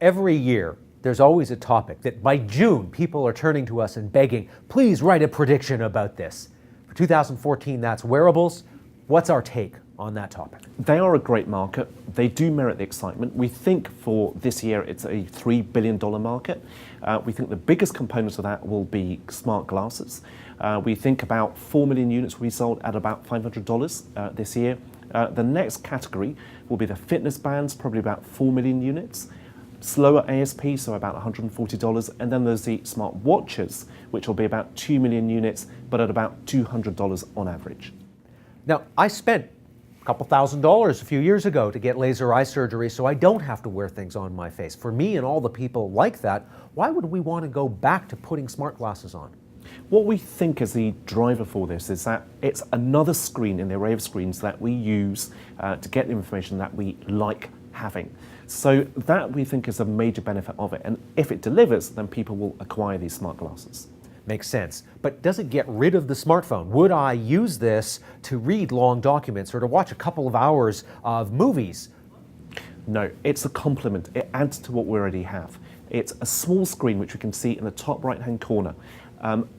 Every year, there's always a topic that by June, people are turning to us and begging, please write a prediction about this. For 2014, that's wearables. What's our take on that topic? They are a great market. They do merit the excitement. We think for this year, it's a $3 billion market. We think the biggest component of that will be smart glasses. We think about 4 million units will be sold at about $500 this year. The next category will be the fitness bands, probably about 4 million units. Slower ASP, so about $140, and then there's the smart watches, which will be about 2 million units, but at about $200 on average. Now, I spent a couple $1,000s a few years ago to get laser eye surgery, so I don't have to wear things on my face. For me and all the people like that, why would we want to go back to putting smart glasses on? What we think is the driver for this is that it's another screen in the array of screens that we use to get the information that we like having. So that we think is a major benefit of it. And if it delivers, then people will acquire these smart glasses. Makes sense. But does it get rid of the smartphone? Would I use this to read long documents or to watch a couple of hours of movies? No, it's a complement. It adds to what we already have. It's a small screen which we can see in the top right-hand corner.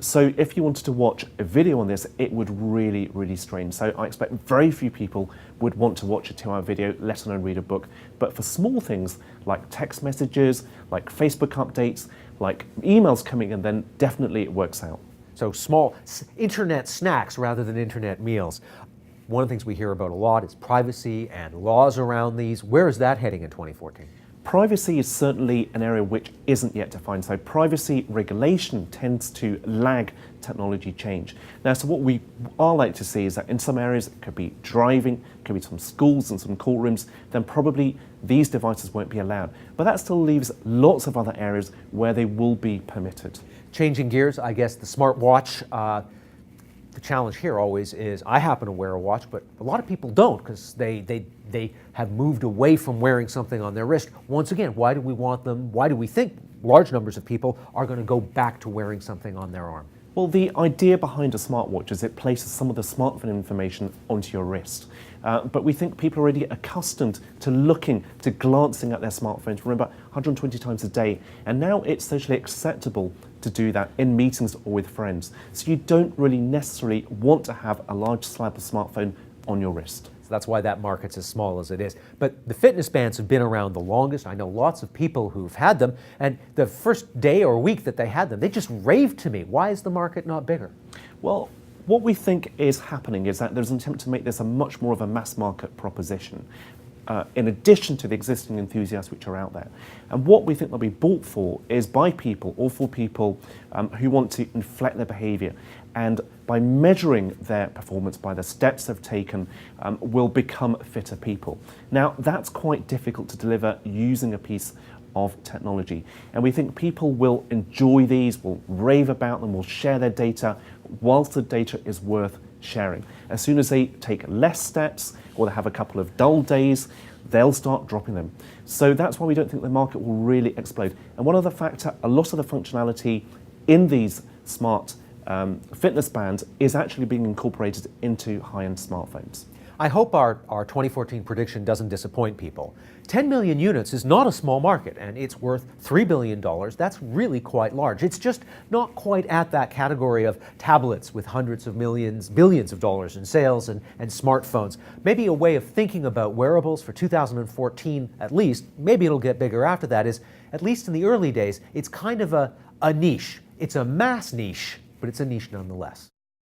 So if you wanted to watch a video on this, it would really strain. So I expect very few people would want to watch a 2-hour video, let alone read a book. But for small things like text messages, like Facebook updates, like emails coming in, then definitely it works out. So small internet snacks rather than internet meals. One of the things we hear about a lot is privacy and laws around these. Where is that heading in 2014? Privacy is certainly an area which isn't yet defined. So privacy regulation tends to lag technology change. Now, so what we are like to see is that in some areas, it could be driving, it could be some schools and some courtrooms, then probably these devices won't be allowed. But that still leaves lots of other areas where they will be permitted. Changing gears, I guess the smartwatch, the challenge here always is I happen to wear a watch, but a lot of people don't because they have moved away from wearing something on their wrist. Once again, why do we want them? Why do we think large numbers of people are going to go back to wearing something on their arm? Well, the idea behind a smartwatch is it places some of the smartphone information onto your wrist. But we think people are already accustomed to looking, to glancing at their smartphones, remember, 120 times a day. And now it's socially acceptable to do that in meetings or with friends. So you don't really necessarily want to have a large slab of smartphone on your wrist. So that's why that market's as small as it is. But the fitness bands have been around the longest. I know lots of people who've had them, and the first day or week that they had them, they just raved to me. Why is the market not bigger? Well, what we think is happening is that there's an attempt to make this a much more of a mass market proposition, in addition to the existing enthusiasts which are out there. And what we think they'll be bought for is by people, or for people who want to inflect their behavior, and by measuring their performance by the steps they've taken, will become fitter people. Now, that's quite difficult to deliver using a piece of technology. And we think people will enjoy these, will rave about them, will share their data, whilst the data is worth sharing. As soon as they take less steps, or they have a couple of dull days, they'll start dropping them. So that's why we don't think the market will really explode. And one other factor, a lot of the functionality in these smart fitness bands is actually being incorporated into high-end smartphones. I hope our 2014 prediction doesn't disappoint people. 10 million units is not a small market, and it's worth $3 billion. That's really quite large. It's just not quite at that category of tablets with hundreds of millions, billions of dollars in sales and smartphones. Maybe a way of thinking about wearables for 2014 at least, maybe it'll get bigger after that, is at least in the early days, it's kind of a niche. It's a mass niche, but it's a niche nonetheless.